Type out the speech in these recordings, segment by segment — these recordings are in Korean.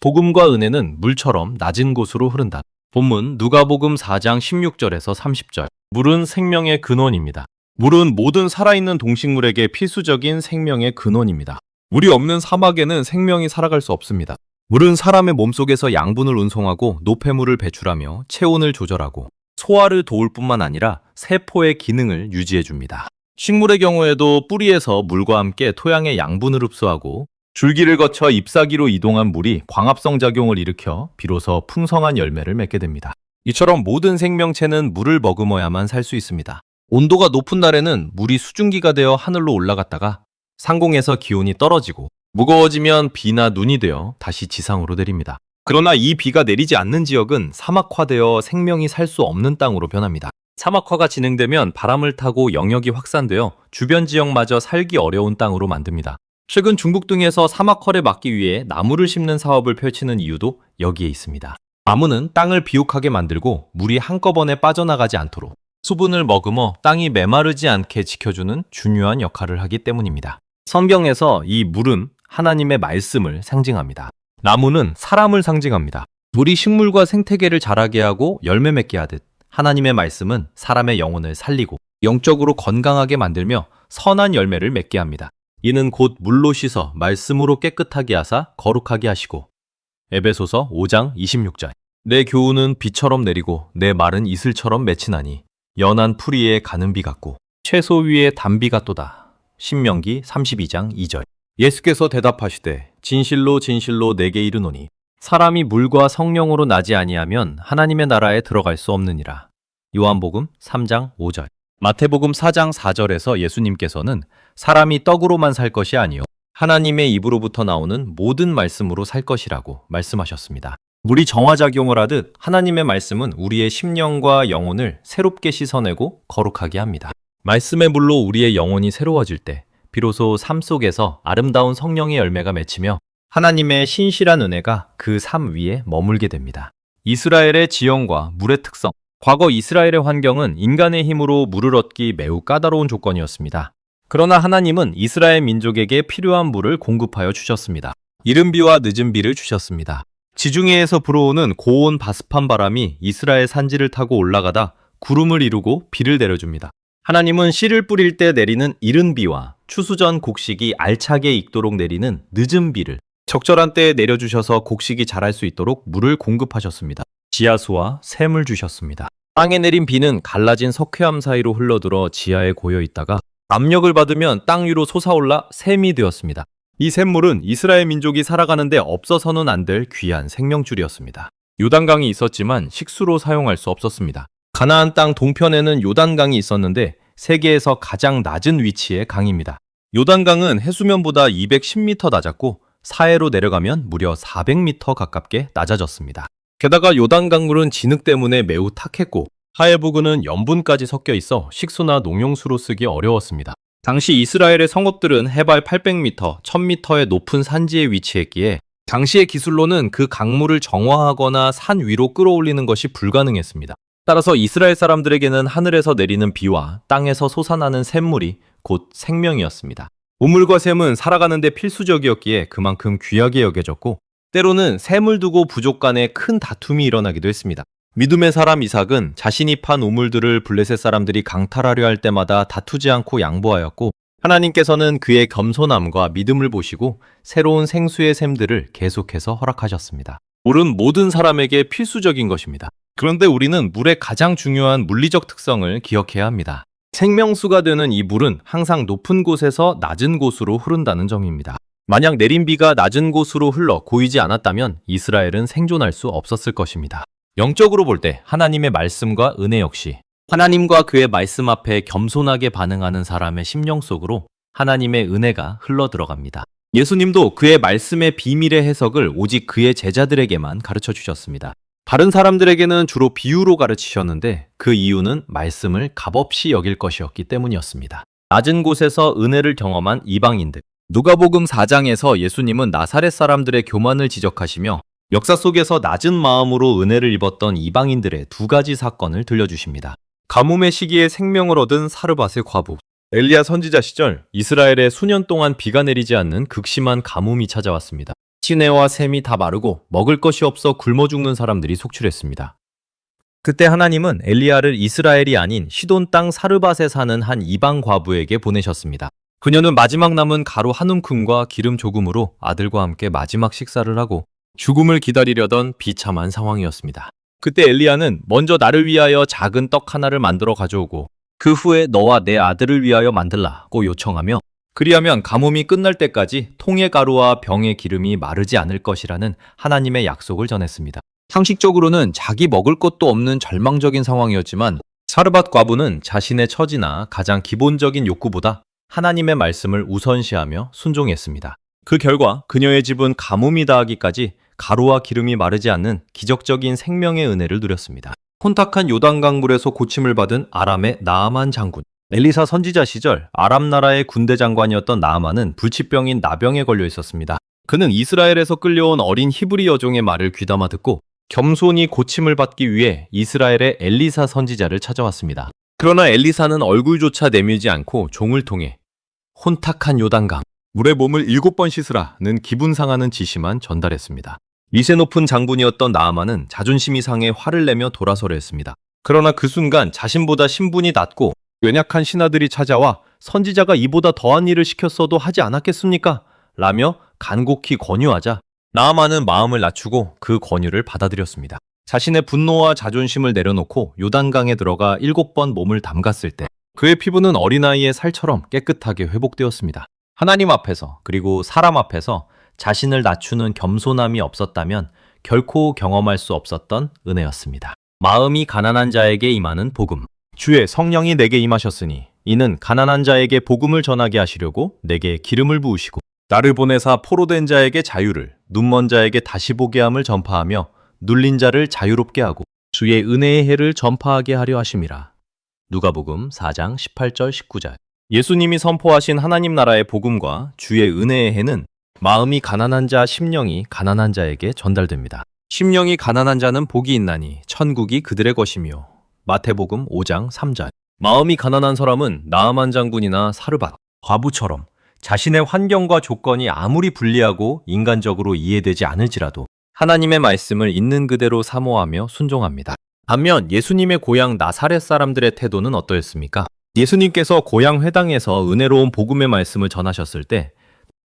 복음과 은혜는 물처럼 낮은 곳으로 흐른다. 본문 누가복음 4장 16절에서 30절. 물은 생명의 근원입니다. 물은 모든 살아있는 동식물에게 필수적인 생명의 근원입니다. 물이 없는 사막에는 생명이 살아갈 수 없습니다. 물은 사람의 몸속에서 양분을 운송하고 노폐물을 배출하며 체온을 조절하고 소화를 도울 뿐만 아니라 세포의 기능을 유지해줍니다. 식물의 경우에도 뿌리에서 물과 함께 토양의 양분을 흡수하고 줄기를 거쳐 잎사귀로 이동한 물이 광합성 작용을 일으켜 비로소 풍성한 열매를 맺게 됩니다. 이처럼 모든 생명체는 물을 머금어야만 살 수 있습니다. 온도가 높은 날에는 물이 수증기가 되어 하늘로 올라갔다가 상공에서 기온이 떨어지고 무거워지면 비나 눈이 되어 다시 지상으로 내립니다. 그러나 이 비가 내리지 않는 지역은 사막화되어 생명이 살 수 없는 땅으로 변합니다. 사막화가 진행되면 바람을 타고 영역이 확산되어 주변 지역마저 살기 어려운 땅으로 만듭니다. 최근 중국 등에서 사막화를 막기 위해 나무를 심는 사업을 펼치는 이유도 여기에 있습니다. 나무는 땅을 비옥하게 만들고 물이 한꺼번에 빠져나가지 않도록 수분을 머금어 땅이 메마르지 않게 지켜주는 중요한 역할을 하기 때문입니다. 성경에서 이 물은 하나님의 말씀을 상징합니다. 나무는 사람을 상징합니다. 물이 식물과 생태계를 자라게 하고 열매 맺게 하듯 하나님의 말씀은 사람의 영혼을 살리고 영적으로 건강하게 만들며 선한 열매를 맺게 합니다. 이는 곧 물로 씻어 말씀으로 깨끗하게 하사 거룩하게 하시고 에베소서 5장 26절. 내 교훈은 비처럼 내리고 내 말은 이슬처럼 맺히나니 연한 풀 위에 가는 비 같고 채소 위에 단비 같도다. 신명기 32장 2절. 예수께서 대답하시되 진실로 진실로 내게 이르노니 사람이 물과 성령으로 나지 아니하면 하나님의 나라에 들어갈 수 없느니라. 요한복음 3장 5절. 마태복음 4장 4절에서 예수님께서는 사람이 떡으로만 살 것이 아니요 하나님의 입으로부터 나오는 모든 말씀으로 살 것이라고 말씀하셨습니다. 물이 정화작용을 하듯 하나님의 말씀은 우리의 심령과 영혼을 새롭게 씻어내고 거룩하게 합니다. 말씀의 물로 우리의 영혼이 새로워질 때 비로소 삶 속에서 아름다운 성령의 열매가 맺히며 하나님의 신실한 은혜가 그 삶 위에 머물게 됩니다. 이스라엘의 지형과 물의 특성. 과거 이스라엘의 환경은 인간의 힘으로 물을 얻기 매우 까다로운 조건이었습니다. 그러나 하나님은 이스라엘 민족에게 필요한 물을 공급하여 주셨습니다. 이른 비와 늦은 비를 주셨습니다. 지중해에서 불어오는 고온 바스판 바람이 이스라엘 산지를 타고 올라가다 구름을 이루고 비를 내려줍니다. 하나님은 씨를 뿌릴 때 내리는 이른 비와 추수 전 곡식이 알차게 익도록 내리는 늦은 비를 적절한 때에 내려주셔서 곡식이 자랄 수 있도록 물을 공급하셨습니다. 지하수와 샘을 주셨습니다. 땅에 내린 비는 갈라진 석회암 사이로 흘러들어 지하에 고여 있다가 압력을 받으면 땅 위로 솟아올라 샘이 되었습니다. 이 샘물은 이스라엘 민족이 살아가는데 없어서는 안 될 귀한 생명줄이었습니다. 요단강이 있었지만 식수로 사용할 수 없었습니다. 가나안 땅 동편에는 요단강이 있었는데 세계에서 가장 낮은 위치의 강입니다. 요단강은 해수면보다 210m 낮았고 사해로 내려가면 무려 400m 가깝게 낮아졌습니다. 게다가 요단강물은 진흙 때문에 매우 탁했고 하해 부근은 염분까지 섞여 있어 식수나 농용수로 쓰기 어려웠습니다. 당시 이스라엘의 성읍들은 해발 800m, 1000m의 높은 산지에 위치했기에 당시의 기술로는 그 강물을 정화하거나 산 위로 끌어올리는 것이 불가능했습니다. 따라서 이스라엘 사람들에게는 하늘에서 내리는 비와 땅에서 솟아나는 샘물이 곧 생명이었습니다. 우물과 샘은 살아가는 데 필수적이었기에 그만큼 귀하게 여겨졌고 때로는 샘을 두고 부족 간에 큰 다툼이 일어나기도 했습니다. 믿음의 사람 이삭은 자신이 판 우물들을 블레셋 사람들이 강탈하려 할 때마다 다투지 않고 양보하였고 하나님께서는 그의 겸손함과 믿음을 보시고 새로운 생수의 샘들을 계속해서 허락하셨습니다. 물은 모든 사람에게 필수적인 것입니다. 그런데 우리는 물의 가장 중요한 물리적 특성을 기억해야 합니다. 생명수가 되는 이 물은 항상 높은 곳에서 낮은 곳으로 흐른다는 점입니다. 만약 내린 비가 낮은 곳으로 흘러 고이지 않았다면 이스라엘은 생존할 수 없었을 것입니다. 영적으로 볼 때 하나님의 말씀과 은혜 역시 하나님과 그의 말씀 앞에 겸손하게 반응하는 사람의 심령 속으로 하나님의 은혜가 흘러 들어갑니다. 예수님도 그의 말씀의 비밀의 해석을 오직 그의 제자들에게만 가르쳐 주셨습니다. 다른 사람들에게는 주로 비유로 가르치셨는데 그 이유는 말씀을 값없이 여길 것이었기 때문이었습니다. 낮은 곳에서 은혜를 경험한 이방인들. 누가복음 4장에서 예수님은 나사렛 사람들의 교만을 지적하시며 역사 속에서 낮은 마음으로 은혜를 입었던 이방인들의 두 가지 사건을 들려주십니다. 가뭄의 시기에 생명을 얻은 사르밧의 과부. 엘리야 선지자 시절 이스라엘에 수년 동안 비가 내리지 않는 극심한 가뭄이 찾아왔습니다. 찌네와 샘이 다 마르고 먹을 것이 없어 굶어 죽는 사람들이 속출했습니다. 그때 하나님은 엘리야를 이스라엘이 아닌 시돈 땅 사르밧에 사는 한 이방 과부에게 보내셨습니다. 그녀는 마지막 남은 가루 한 움큼과 기름 조금으로 아들과 함께 마지막 식사를 하고 죽음을 기다리려던 비참한 상황이었습니다. 그때 엘리야는 먼저 나를 위하여 작은 떡 하나를 만들어 가져오고 그 후에 너와 내 아들을 위하여 만들라고 요청하며 그리하면 가뭄이 끝날 때까지 통의 가루와 병의 기름이 마르지 않을 것이라는 하나님의 약속을 전했습니다. 상식적으로는 자기 먹을 것도 없는 절망적인 상황이었지만 사르밧 과부는 자신의 처지나 가장 기본적인 욕구보다 하나님의 말씀을 우선시하며 순종했습니다. 그 결과 그녀의 집은 가뭄이 닿기까지 가루와 기름이 마르지 않는 기적적인 생명의 은혜를 누렸습니다. 혼탁한 요단강물에서 고침을 받은 아람의 나아만 장군. 엘리사 선지자 시절 아람 나라의 군대 장관이었던 나아만은 불치병인 나병에 걸려 있었습니다. 그는 이스라엘에서 끌려온 어린 히브리 여종의 말을 귀담아 듣고 겸손히 고침을 받기 위해 이스라엘의 엘리사 선지자를 찾아왔습니다. 그러나 엘리사는 얼굴조차 내밀지 않고 종을 통해 혼탁한 요단강, 물에 몸을 7번 씻으라는 기분 상하는 지시만 전달했습니다. 위세 높은 장군이었던 나아만은 자존심이 상해 화를 내며 돌아서려 했습니다. 그러나 그 순간 자신보다 신분이 낮고 연약한 신하들이 찾아와 선지자가 이보다 더한 일을 시켰어도 하지 않았겠습니까? 라며 간곡히 권유하자 나아만은 마음을 낮추고 그 권유를 받아들였습니다. 자신의 분노와 자존심을 내려놓고 요단강에 들어가 7번 몸을 담갔을 때 그의 피부는 어린아이의 살처럼 깨끗하게 회복되었습니다. 하나님 앞에서 그리고 사람 앞에서 자신을 낮추는 겸손함이 없었다면 결코 경험할 수 없었던 은혜였습니다. 마음이 가난한 자에게 임하는 복음. 주의 성령이 내게 임하셨으니 이는 가난한 자에게 복음을 전하게 하시려고 내게 기름을 부으시고 나를 보내사 포로된 자에게 자유를, 눈먼 자에게 다시 보게 함을 전파하며 눌린 자를 자유롭게 하고 주의 은혜의 해를 전파하게 하려 하심이라. 누가복음 4장 18절 19절. 예수님이 선포하신 하나님 나라의 복음과 주의 은혜의 해는 마음이 가난한 자, 심령이 가난한 자에게 전달됩니다. 심령이 가난한 자는 복이 있나니 천국이 그들의 것이며. 마태복음 5장 3절. 마음이 가난한 사람은 나아만 장군이나 사르밧, 과부처럼 자신의 환경과 조건이 아무리 불리하고 인간적으로 이해되지 않을지라도 하나님의 말씀을 있는 그대로 사모하며 순종합니다. 반면 예수님의 고향 나사렛 사람들의 태도는 어떠했습니까? 예수님께서 고향 회당에서 은혜로운 복음의 말씀을 전하셨을 때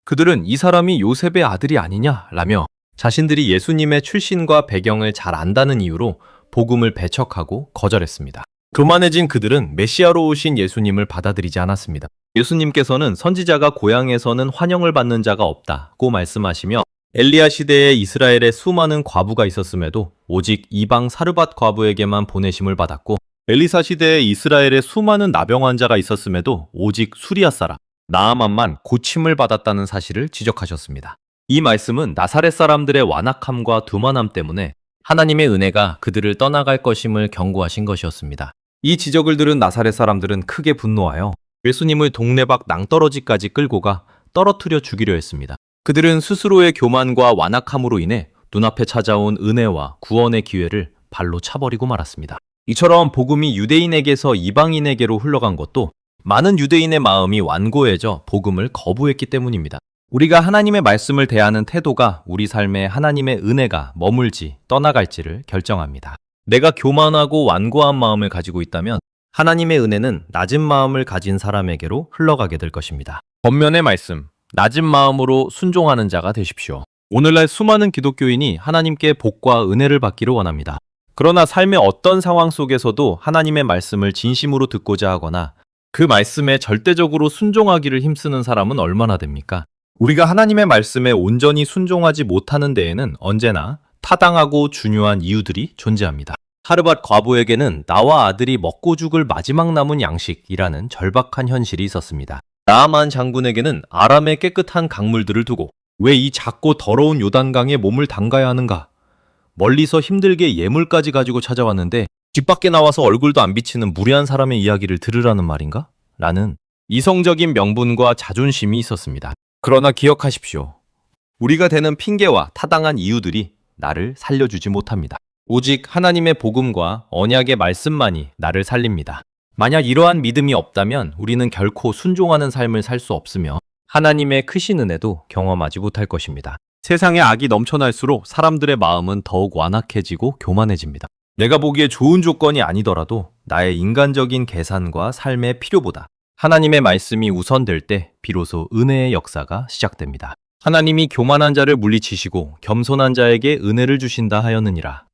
그들은 이 사람이 요셉의 아들이 아니냐라며 자신들이 예수님의 출신과 배경을 잘 안다는 이유로 복음을 배척하고 거절했습니다. 교만해진 그들은 메시아로 오신 예수님을 받아들이지 않았습니다. 예수님께서는 선지자가 고향에서는 환영을 받는 자가 없다고 말씀하시며 엘리야 시대에 이스라엘에 수많은 과부가 있었음에도 오직 이방 사르밧 과부에게만 보내심을 받았고 엘리사 시대에 이스라엘에 수많은 나병 환자가 있었음에도 오직 수리아 사람 나아만만 고침을 받았다는 사실을 지적하셨습니다. 이 말씀은 나사렛 사람들의 완악함과 두만함 때문에 하나님의 은혜가 그들을 떠나갈 것임을 경고하신 것이었습니다. 이 지적을 들은 나사렛 사람들은 크게 분노하여 예수님을 동네 밖 낭떠러지까지 끌고 가 떨어뜨려 죽이려 했습니다. 그들은 스스로의 교만과 완악함으로 인해 눈앞에 찾아온 은혜와 구원의 기회를 발로 차버리고 말았습니다. 이처럼 복음이 유대인에게서 이방인에게로 흘러간 것도 많은 유대인의 마음이 완고해져 복음을 거부했기 때문입니다. 우리가 하나님의 말씀을 대하는 태도가 우리 삶에 하나님의 은혜가 머물지 떠나갈지를 결정합니다. 내가 교만하고 완고한 마음을 가지고 있다면 하나님의 은혜는 낮은 마음을 가진 사람에게로 흘러가게 될 것입니다. 번면의 말씀, 낮은 마음으로 순종하는 자가 되십시오. 오늘날 수많은 기독교인이 하나님께 복과 은혜를 받기를 원합니다. 그러나 삶의 어떤 상황 속에서도 하나님의 말씀을 진심으로 듣고자 하거나 그 말씀에 절대적으로 순종하기를 힘쓰는 사람은 얼마나 됩니까? 우리가 하나님의 말씀에 온전히 순종하지 못하는 데에는 언제나 타당하고 중요한 이유들이 존재합니다. 사르밧 과부에게는 나와 아들이 먹고 죽을 마지막 남은 양식이라는 절박한 현실이 있었습니다. 나아만 장군에게는 아람의 깨끗한 강물들을 두고 왜 이 작고 더러운 요단강에 몸을 담가야 하는가? 멀리서 힘들게 예물까지 가지고 찾아왔는데 집 밖에 나와서 얼굴도 안 비치는 무례한 사람의 이야기를 들으라는 말인가? 라는 이성적인 명분과 자존심이 있었습니다. 그러나 기억하십시오. 우리가 대는 핑계와 타당한 이유들이 나를 살려주지 못합니다. 오직 하나님의 복음과 언약의 말씀만이 나를 살립니다. 만약 이러한 믿음이 없다면 우리는 결코 순종하는 삶을 살 수 없으며 하나님의 크신 은혜도 경험하지 못할 것입니다. 세상에 악이 넘쳐날수록 사람들의 마음은 더욱 완악해지고 교만해집니다. 내가 보기에 좋은 조건이 아니더라도 나의 인간적인 계산과 삶의 필요보다 하나님의 말씀이 우선될 때 비로소 은혜의 역사가 시작됩니다. 하나님이 교만한 자를 물리치시고 겸손한 자에게 은혜를 주신다 하였느니라.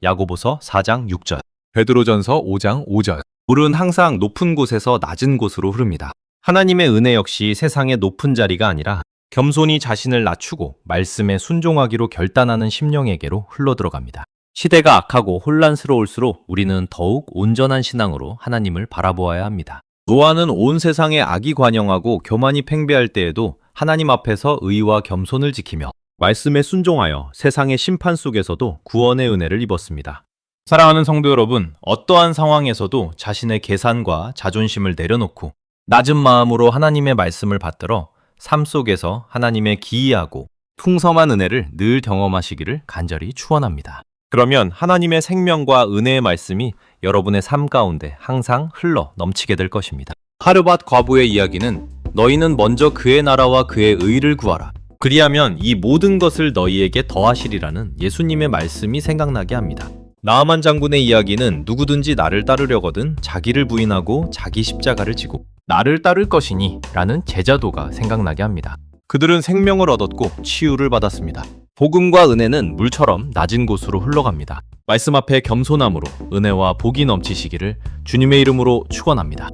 야고보서 4장 6절. 베드로전서 5장 5절. 물은 항상 높은 곳에서 낮은 곳으로 흐릅니다. 하나님의 은혜 역시 세상의 높은 자리가 아니라 겸손히 자신을 낮추고 말씀에 순종하기로 결단하는 심령에게로 흘러들어갑니다. 시대가 악하고 혼란스러울수록 우리는 더욱 온전한 신앙으로 하나님을 바라보아야 합니다. 노아는 온 세상에 악이 관영하고 교만이 팽배할 때에도 하나님 앞에서 의와 겸손을 지키며 말씀에 순종하여 세상의 심판 속에서도 구원의 은혜를 입었습니다. 사랑하는 성도 여러분, 어떠한 상황에서도 자신의 계산과 자존심을 내려놓고 낮은 마음으로 하나님의 말씀을 받들어 삶 속에서 하나님의 기이하고 풍성한 은혜를 늘 경험하시기를 간절히 축원합니다. 그러면 하나님의 생명과 은혜의 말씀이 여러분의 삶 가운데 항상 흘러 넘치게 될 것입니다. 하르밧 과부의 이야기는 너희는 먼저 그의 나라와 그의 의를 구하라. 그리하면 이 모든 것을 너희에게 더하시리라는 예수님의 말씀이 생각나게 합니다. 나아만 장군의 이야기는 누구든지 나를 따르려거든 자기를 부인하고 자기 십자가를 지고 나를 따를 것이니 라는 제자도가 생각나게 합니다. 그들은 생명을 얻었고 치유를 받았습니다. 복음과 은혜는 물처럼 낮은 곳으로 흘러갑니다. 말씀 앞에 겸손함으로 은혜와 복이 넘치시기를 주님의 이름으로 축원합니다.